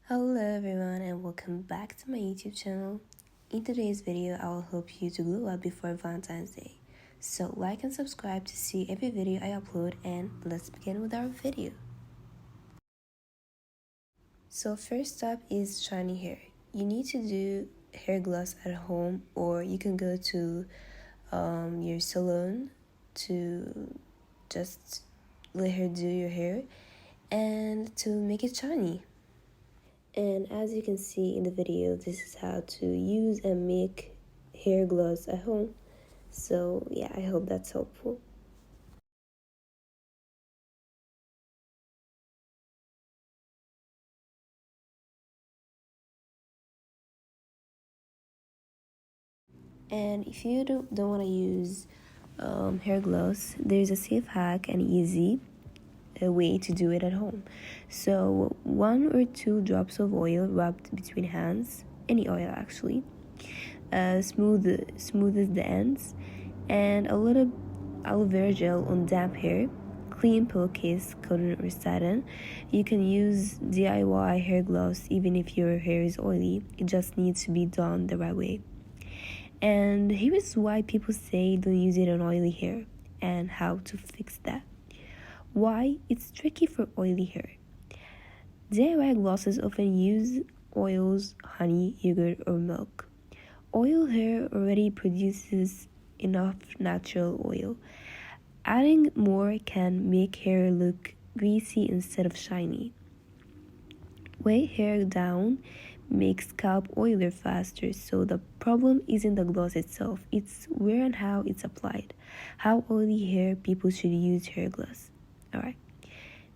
Hello everyone and welcome back to my YouTube channel. In today's video, I will help you to glow up before Valentine's Day. So like and subscribe to see every video I upload, and let's begin with our video. So first up is shiny hair. You need to do hair gloss at home, or you can go to your salon to just let her do your hair and to make it shiny. And as you can see in the video, this is how to use and make hair gloss at home. So yeah, I hope that's helpful. And if you don't want to use hair gloss, there's a safe hack and easy way to do it at home. So 1 or 2 drops of oil rubbed between hands, any oil actually, smoothes the ends, and a little aloe vera gel on damp hair. Clean pillowcase, cotton or satin. You can use DIY hair gloss even if your hair is oily. It just needs to be done the right way. And here is why people say don't use it on oily hair and how to fix that. Why? It's tricky for oily hair. DIY glosses often use oils, honey, yogurt, or milk. Oil hair already produces enough natural oil. Adding more can make hair look greasy instead of shiny. Weigh hair down makes scalp oiler faster, so the problem isn't the gloss itself, it's where and how it's applied. How oily hair people should use hair gloss. Alright.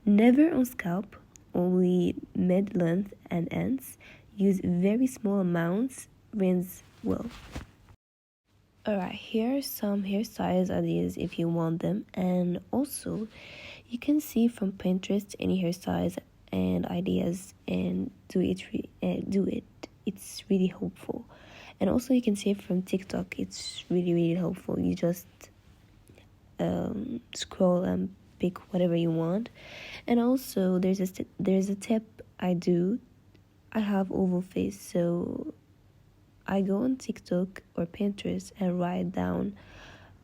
Never on scalp, only mid-length and ends. Use very small amounts, rinse well. Alright, here are some hairstyles ideas if you want them, and also you can see from Pinterest any hairstyles and ideas and do it. It's really helpful. And also you can see from TikTok. It's really helpful. You just scroll and pick whatever you want. And also there's a tip I do. I have oval face, so I go on TikTok or Pinterest and write down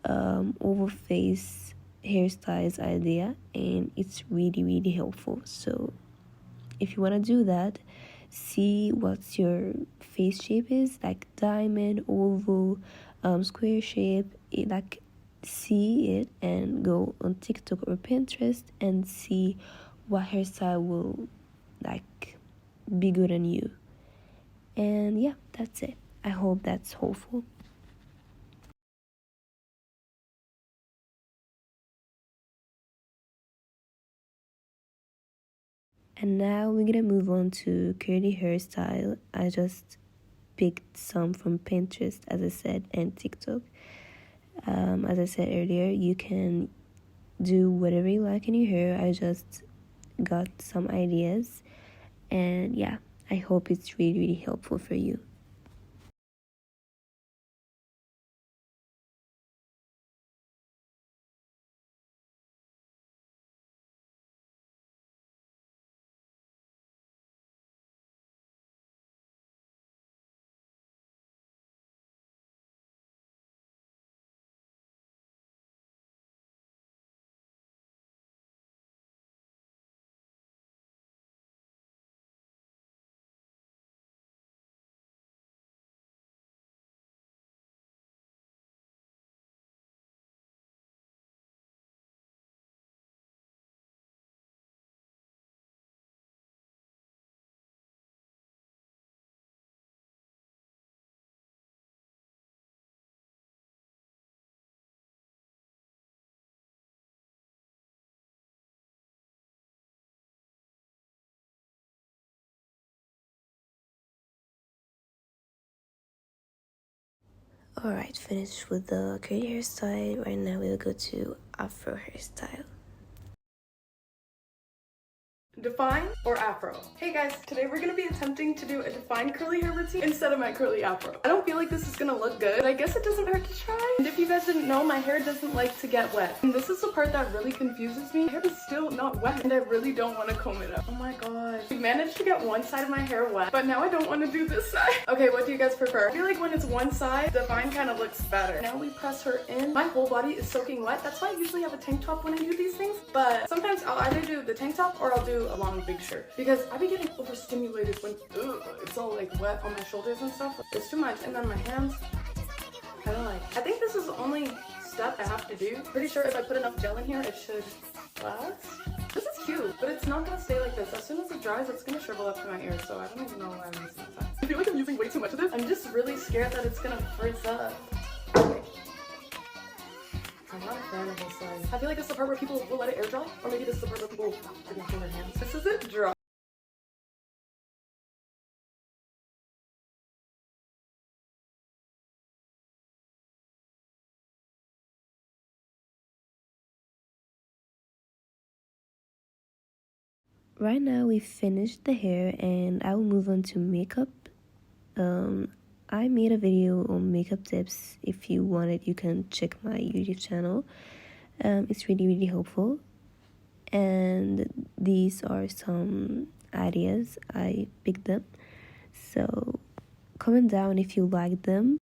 oval face hairstyles idea, and it's really helpful. So if you want to do that, see what your face shape is, like diamond, oval, square shape, see it and go on TikTok or Pinterest and see what hairstyle will like be good on you. And yeah, that's it. I hope that's helpful. And now we're gonna move on to curly hairstyle. I just picked some from Pinterest, as I said, and TikTok. As I said earlier, you can do whatever you like in your hair. I just got some ideas, and yeah, I hope it's really helpful for you. Alright, finished with the curly hairstyle. Right now we'll go to afro hairstyle. Define or afro? Hey guys, today we're gonna be attempting to do a defined curly hair routine instead of my curly afro. I don't feel like this is gonna look good, but I guess it doesn't hurt to try. And if you guys didn't know, my hair doesn't like to get wet. And this is the part that really confuses me. My hair is still not wet and I really don't want to comb it up. Oh my gosh. We managed to get one side of my hair wet, but now I don't want to do this side. Okay, what do you guys prefer? I feel like when it's one side, the define kind of looks better. Now we press her in. My whole body is soaking wet. That's why I usually have a tank top when I do these things, but sometimes I'll either do the tank top or I'll do a long big shirt because I be getting overstimulated when it's all like wet on my shoulders and stuff. It's too much. And then my hands kind of like, I think this is the only step I have to do. Pretty sure if I put enough gel in here, it should last. This is cute, but it's not gonna stay like this. As soon as it dries, it's gonna shrivel up to my ears, so I don't even know why I'm using that. I feel like I'm using way too much of this. I'm just really scared that it's gonna frizz up. Okay. I'm not a fan of this side. I feel like this is the part where people will let it air dry, or maybe this is the part where people freaking clean their hands. This is it dry. Right now we finished the hair and I will move on to makeup. I made a video on makeup tips. If you want it, you can check my YouTube channel. It's really helpful. And these are some ideas. I picked them. So comment down if you like them.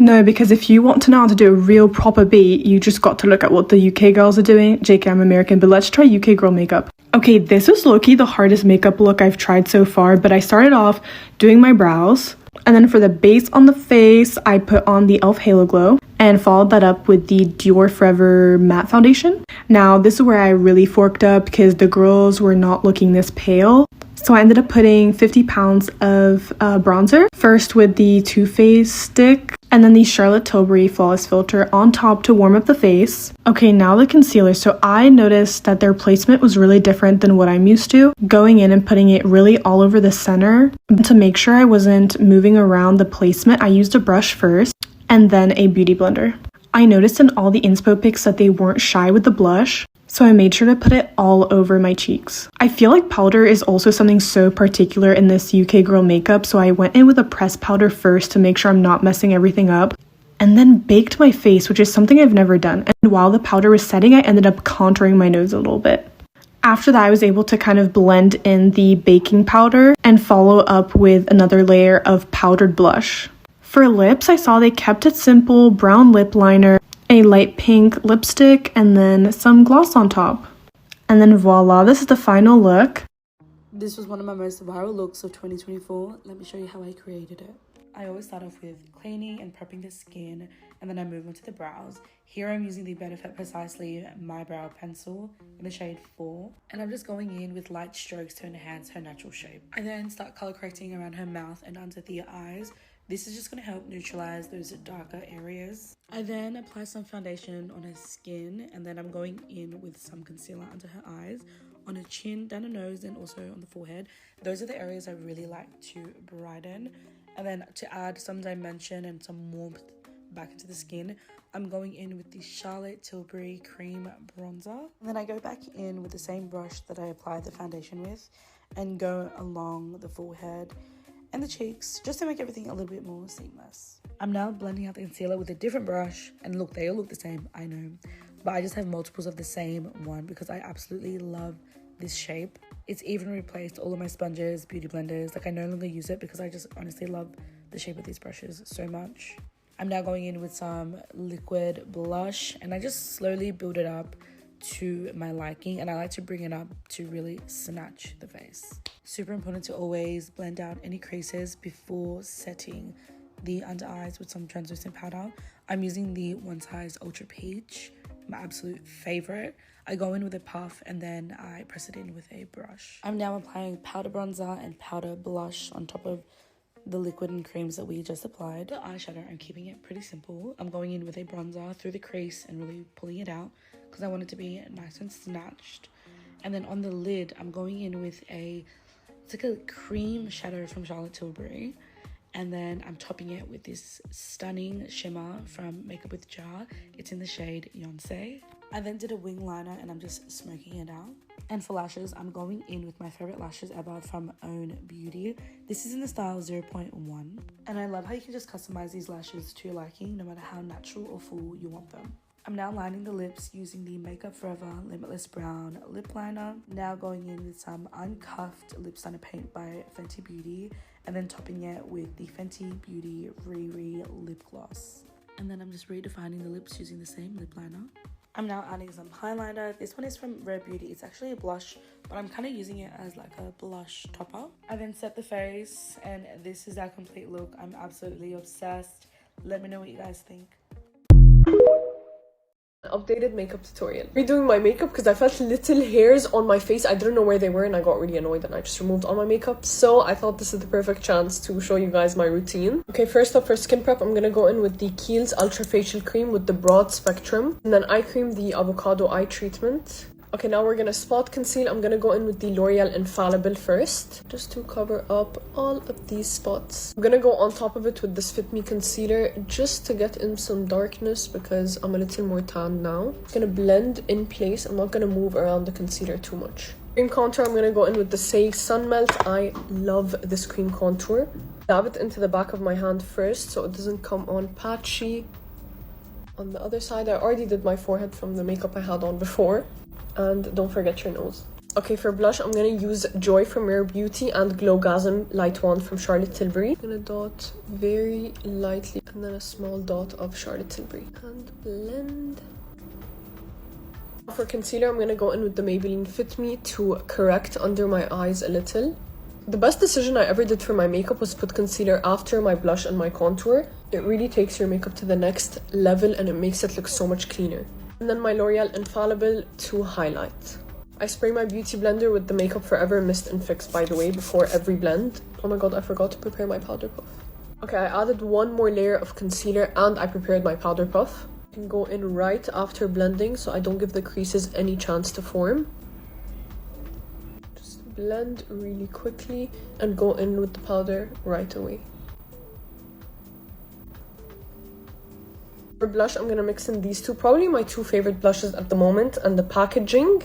No, because if you want to know how to do a real proper beat, you just got to look at what the UK girls are doing. JK, I'm American, but let's try UK girl makeup. Okay, this is low-key the hardest makeup look I've tried so far, but I started off doing my brows. And then for the base on the face, I put on the e.l.f. Halo Glow and followed that up with the Dior Forever Matte Foundation. Now, this is where I really forked up because the girls were not looking this pale. So I ended up putting 50 pounds of bronzer, first with the Too Faced stick, and then the Charlotte Tilbury Flawless Filter on top to warm up the face. Okay, now the concealer. So I noticed that their placement was really different than what I'm used to. Going in and putting it really all over the center. To make sure I wasn't moving around the placement, I used a brush first and then a beauty blender. I noticed in all the inspo pics that they weren't shy with the blush, so I made sure to put it all over my cheeks. I feel like powder is also something so particular in this UK girl makeup, so I went in with a pressed powder first to make sure I'm not messing everything up, and then baked my face, which is something I've never done. And while the powder was setting, I ended up contouring my nose a little bit. After that, I was able to kind of blend in the baking powder and follow up with another layer of powdered blush. For lips, I saw they kept it simple: brown lip liner, a light pink lipstick, and then some gloss on top. And then voila, this is the final look. This was one of my most viral looks of 2024. Let me show you how I created it. I always start off with cleaning and prepping the skin, and then I move on to the brows. Here I'm using the Benefit Precisely My Brow Pencil in the shade 4, and I'm just going in with light strokes to enhance her natural shape. I then start color correcting around her mouth and under the eyes. This is just going to help neutralize those darker areas. I then apply some foundation on her skin, and then I'm going in with some concealer under her eyes, on her chin, down her nose, and also on the forehead. Those are the areas I really like to brighten. And then to add some dimension and some warmth back into the skin, I'm going in with the Charlotte Tilbury Cream Bronzer. And then I go back in with the same brush that I applied the foundation with and go along the forehead and the cheeks, just to make everything a little bit more seamless. I'm now blending out the concealer with a different brush, and look, they all look the same, I know, but I just have multiples of the same one because I absolutely love this shape. It's even replaced all of my sponges, beauty blenders. Like, I no longer use it because I just honestly love the shape of these brushes so much. I'm now going in with some liquid blush, and I just slowly build it up to my liking, and I like to bring it up to really snatch the face. Super important to always blend out any creases before setting the under eyes with some translucent powder. I'm using the One Size Ultra Peach, my absolute favorite. I go in with a puff and then I press it in with a brush. I'm now applying powder bronzer and powder blush on top of the liquid and creams that we just applied. The eyeshadow, I'm keeping it pretty simple. I'm going in with a bronzer through the crease and really pulling it out because I want it to be nice and snatched. And then on the lid, I'm going in with it's like a cream shadow from Charlotte Tilbury. And then I'm topping it with this stunning shimmer from Makeup with Jar. It's in the shade Yonsei. I then did a wing liner and I'm just smoking it out. And for lashes, I'm going in with my favorite lashes ever from Own Beauty. This is in the style 0.1. And I love how you can just customize these lashes to your liking, no matter how natural or full you want them. I'm now lining the lips using the Makeup Forever Limitless Brown Lip Liner. Now going in with some uncuffed lip liner paint by Fenty Beauty, and then topping it with the Fenty Beauty Riri Lip Gloss. And then I'm just redefining the lips using the same lip liner. I'm now adding some highlighter. This one is from Rare Beauty. It's actually a blush, but I'm kind of using it as like a blush topper. I then set the face, and this is our complete look. I'm absolutely obsessed. Let me know what you guys think. Updated makeup tutorial. Redoing my makeup because I felt little hairs on my face. I didn't know where they were and I got really annoyed and I just removed all my makeup. So I thought this is the perfect chance to show you guys my routine. Okay, first up for skin prep, I'm gonna go in with the Kiehl's Ultra Facial Cream with the broad spectrum. And then eye cream, the Avocado Eye Treatment. Okay, now we're gonna spot conceal. I'm gonna go in with the L'Oreal Infallible first, just to cover up all of these spots. I'm gonna go on top of it with this Fit Me concealer, just to get in some darkness because I'm a little more tan now. It's gonna blend in place. I'm not gonna move around the concealer too much. Cream contour, I'm gonna go in with the Say Sun Melt. I love this cream contour. Dab it into the back of my hand first so it doesn't come on patchy. On the other side, I already did my forehead from the makeup I had on before. And don't forget your nose. Okay, for blush, I'm gonna use Joy from Rare Beauty and Glowgasm Light Wand from Charlotte Tilbury. I'm gonna dot very lightly and then a small dot of Charlotte Tilbury. And blend. For concealer, I'm gonna go in with the Maybelline Fit Me to correct under my eyes a little. The best decision I ever did for my makeup was put concealer after my blush and my contour. It really takes your makeup to the next level and it makes it look so much cleaner. And then my L'Oreal Infallible to highlight. I spray my beauty blender with the Makeup Forever Mist and Fix, by the way, before every blend. Oh my god, I forgot to prepare my powder puff. Okay, I added one more layer of concealer and I prepared my powder puff. I can go in right after blending so I don't give the creases any chance to form. Just blend really quickly and go in with the powder right away. For blush, I'm gonna mix in these two, probably my two favorite blushes at the moment, and the packaging.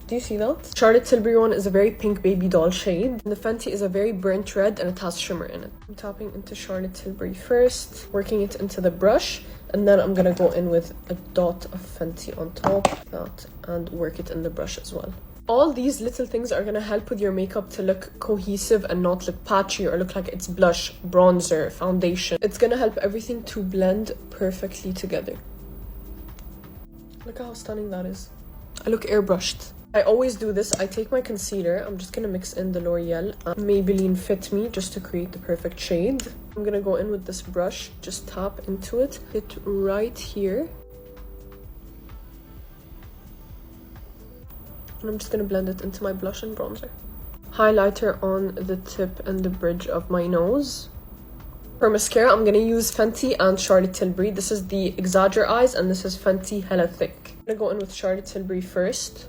Do you see that? Charlotte Tilbury one is a very pink baby doll shade. And the Fenty is a very burnt red and it has shimmer in it. I'm tapping into Charlotte Tilbury first, working it into the brush, and then I'm gonna go in with a dot of Fenty on top, that, and work it in the brush as well. All these little things are gonna help with your makeup to look cohesive and not look patchy or look like it's blush, bronzer, foundation. It's gonna help everything to blend perfectly together. Look at how stunning that is. I look airbrushed. I always do this. I take my concealer. I'm just gonna mix in the L'Oreal Maybelline Fit Me just to create the perfect shade. I'm gonna go in with this brush, just tap into it, hit right here. And I'm just gonna blend it into my blush and bronzer. Highlighter on the tip and the bridge of my nose. For mascara, I'm gonna use Fenty and Charlotte Tilbury. This is the Exagger Eyes and this is Fenty Hella Thick. I'm gonna go in with Charlotte Tilbury first.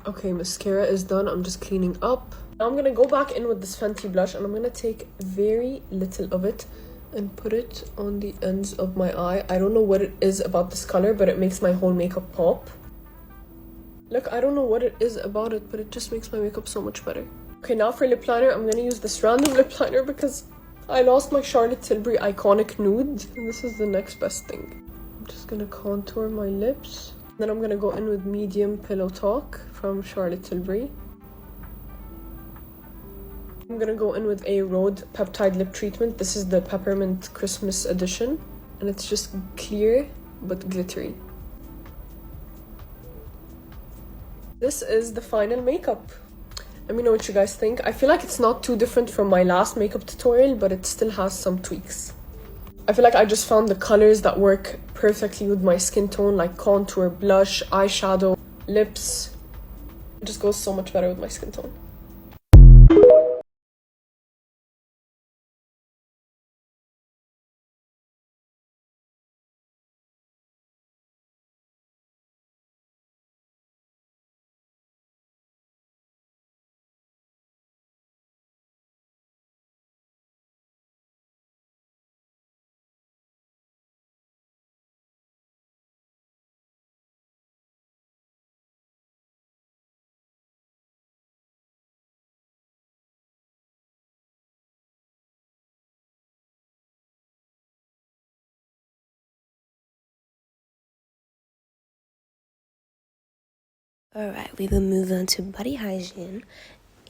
Okay, mascara is done. I'm just cleaning up. Now I'm gonna go back in with this Fenty blush and I'm gonna take very little of it and put it on the ends of my eye. I don't know what it is about this color, but it makes my whole makeup pop. Look, I don't know what it is about it, but it just makes my makeup so much better. Okay, now for lip liner, I'm gonna use this random lip liner because I lost my Charlotte Tilbury Iconic Nude. And this is the next best thing. I'm just gonna contour my lips. Then I'm gonna go in with Medium Pillow Talk from Charlotte Tilbury. I'm gonna go in with a Rhode Peptide Lip Treatment. This is the Peppermint Christmas edition. And it's just clear but glittery. This is the final makeup. Let me know what you guys think. I feel like it's not too different from my last makeup tutorial, but it still has some tweaks. I feel like I just found the colors that work perfectly with my skin tone, like contour, blush, eyeshadow, lips. It just goes so much better with my skin tone. Alright, we will move on to body hygiene.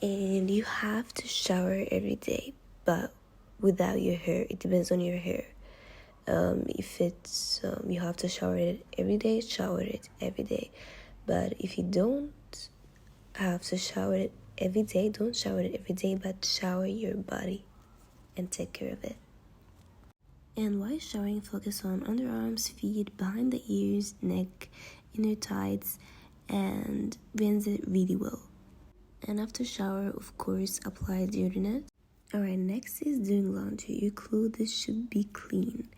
And you have to shower every day, but without your hair. It depends on your hair. If it's you have to shower it every day, shower it every day. But if you don't have to shower it every day, don't shower it every day, but shower your body and take care of it. And while showering, focus on underarms, feet, behind the ears, neck, inner thighs, and rinse it really well. And after shower, of course, apply deodorant. Alright, next is doing laundry. Your clothes should be clean,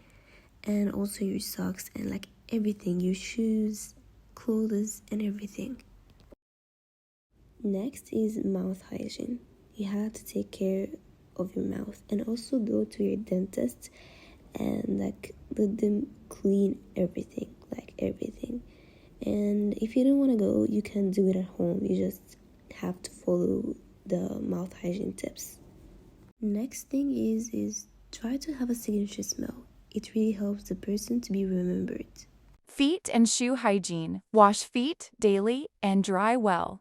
and also your socks and like everything, your shoes, clothes, and everything. Next is mouth hygiene. You have to take care of your mouth and also go to your dentist and like let them clean everything, like everything. And if you don't want to go, you can do it at home. You just have to follow the mouth hygiene tips. Next thing is try to have a signature smell. It really helps the person to be remembered. Feet and shoe hygiene. Wash feet daily and dry well.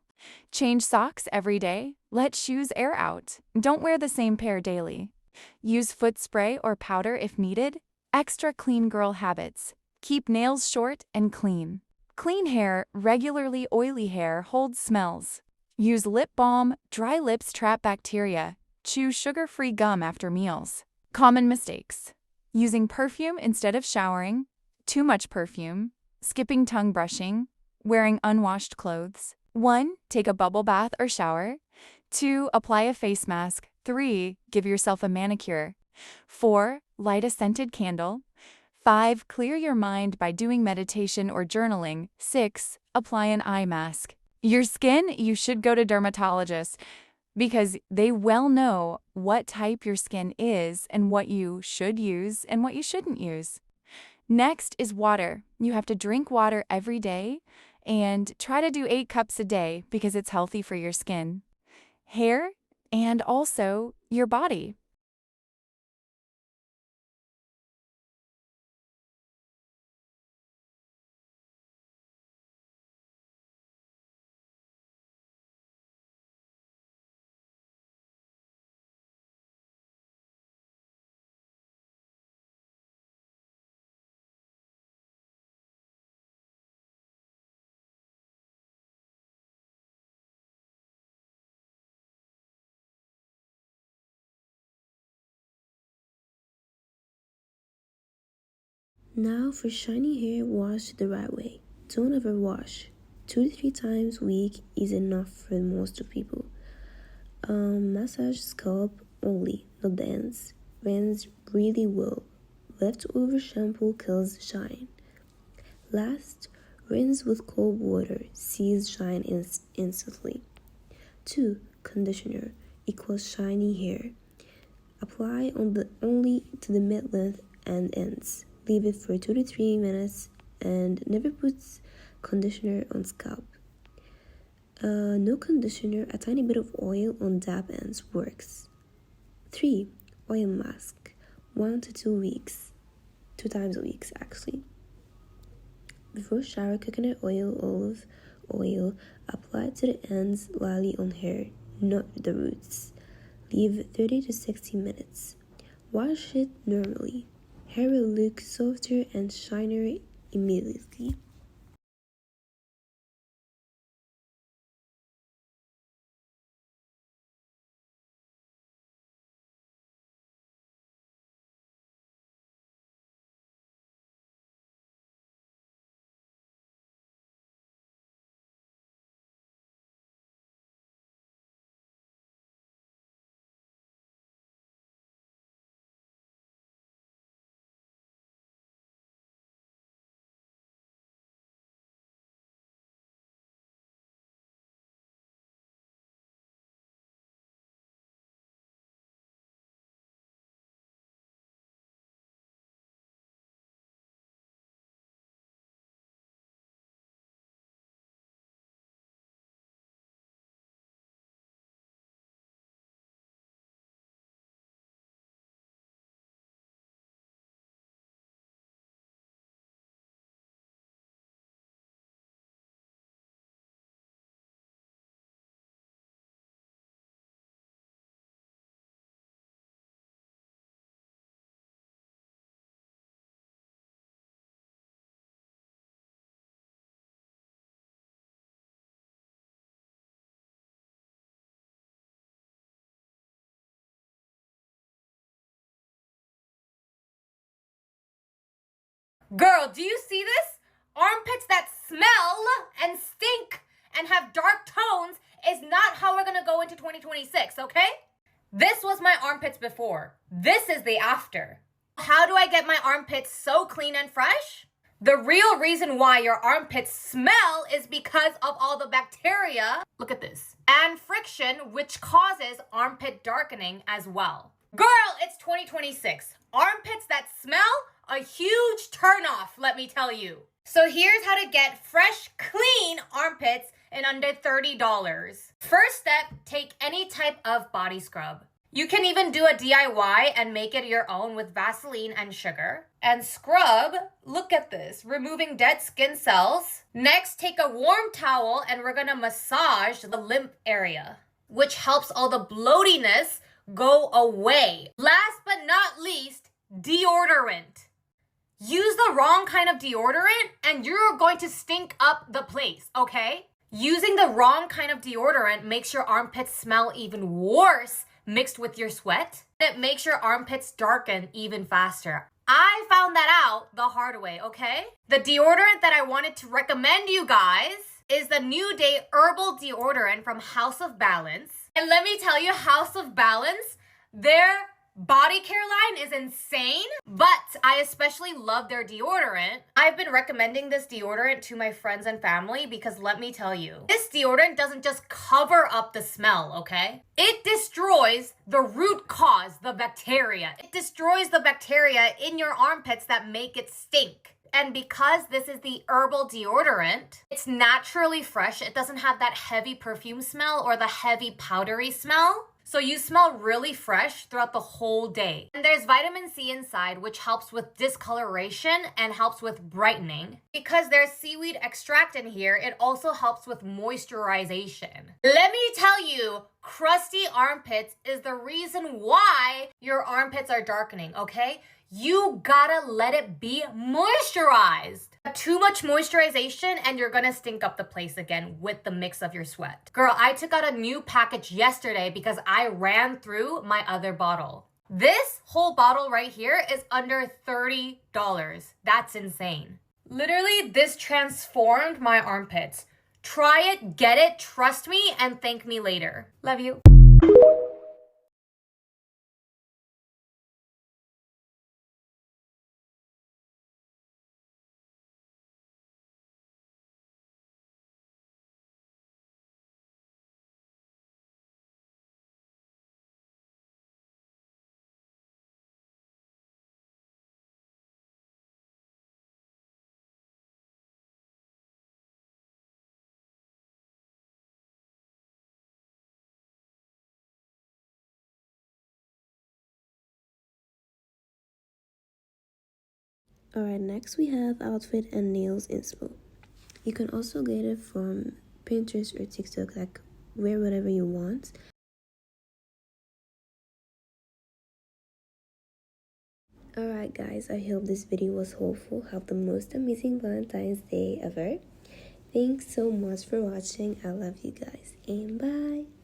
Change socks every day. Let shoes air out. Don't wear the same pair daily. Use foot spray or powder if needed. Extra clean girl habits. Keep nails short and clean. Clean hair, regularly oily hair holds smells. Use lip balm, dry lips trap bacteria. Chew sugar-free gum after meals. Common mistakes. Using perfume instead of showering. Too much perfume. Skipping tongue brushing. Wearing unwashed clothes. 1. Take a bubble bath or shower. 2. Apply a face mask. 3. Give yourself a manicure. 4. Light a scented candle. 5. Clear your mind by doing meditation or journaling. 6. Apply an eye mask. Your skin, you should go to dermatologists because they well know what type your skin is and what you should use and what you shouldn't use. Next is water. You have to drink water every day and try to do 8 cups a day because it's healthy for your skin, hair, and also your body. Now for shiny hair, wash the right way. Don't overwash. 2 to 3 times a week is enough for most of people. Massage scalp only, not the ends. Rinse really well. Leftover shampoo kills shine. Last, rinse with cold water. Sees shine instantly. 2. Conditioner equals shiny hair. Apply only to the mid-length and ends. Leave it for 2 to 3 minutes and never put conditioner on scalp. No conditioner, a tiny bit of oil on damp ends works. 3. Oil mask, 1 to 2 weeks, 2 times a week actually. Before shower, coconut oil, olive oil, apply to the ends, lightly on hair, not the roots. Leave 30 to 60 minutes. Wash it normally. Hair will look softer and shinier immediately. Girl, do you see this? Armpits that smell and stink and have dark tones is not how we're gonna go into 2026, okay? This was my armpits before. This is the after. How do I get my armpits so clean and fresh? The real reason why your armpits smell is because of all the bacteria, look at this, and friction, which causes armpit darkening as well. Girl, it's 2026. Armpits that smell, a huge turnoff, let me tell you. So here's how to get fresh, clean armpits in under $30. First step, take any type of body scrub. You can even do a DIY and make it your own with Vaseline and sugar. And scrub, look at this, removing dead skin cells. Next, take a warm towel and we're gonna massage the lymph area, which helps all the bloatiness go away. Last but not least, deodorant. Use the wrong kind of deodorant and you're going to stink up the place, okay? Using the wrong kind of deodorant makes your armpits smell even worse mixed with your sweat. It makes your armpits darken even faster. I found that out the hard way, okay? The deodorant that I wanted to recommend you guys is the New Day Herbal Deodorant from House of Balance. And let me tell you, House of Balance, their body care line is insane, but I especially love their deodorant. I've been recommending this deodorant to my friends and family because let me tell you, this deodorant doesn't just cover up the smell, okay? It destroys the root cause, the bacteria. It destroys the bacteria in your armpits that make it stink. And because this is the herbal deodorant, it's naturally fresh. It doesn't have that heavy perfume smell or the heavy powdery smell. So you smell really fresh throughout the whole day. And there's vitamin C inside, which helps with discoloration and helps with brightening. Because there's seaweed extract in here, it also helps with moisturization. Let me tell you, crusty armpits is the reason why your armpits are darkening, okay? You gotta let it be moisturized. Too much moisturization and you're gonna stink up the place again with the mix of your sweat. Girl, I took out a new package yesterday because I ran through my other bottle. This whole bottle right here is under $30. That's insane. Literally, this transformed my armpits. Try it, get it, trust me, and thank me later. Love you. Alright, next we have outfit and nails inspo. You can also get it from Pinterest or TikTok, like wear whatever you want. Alright guys, I hope this video was helpful. Have the most amazing Valentine's Day ever. Thanks so much for watching. I love you guys and bye.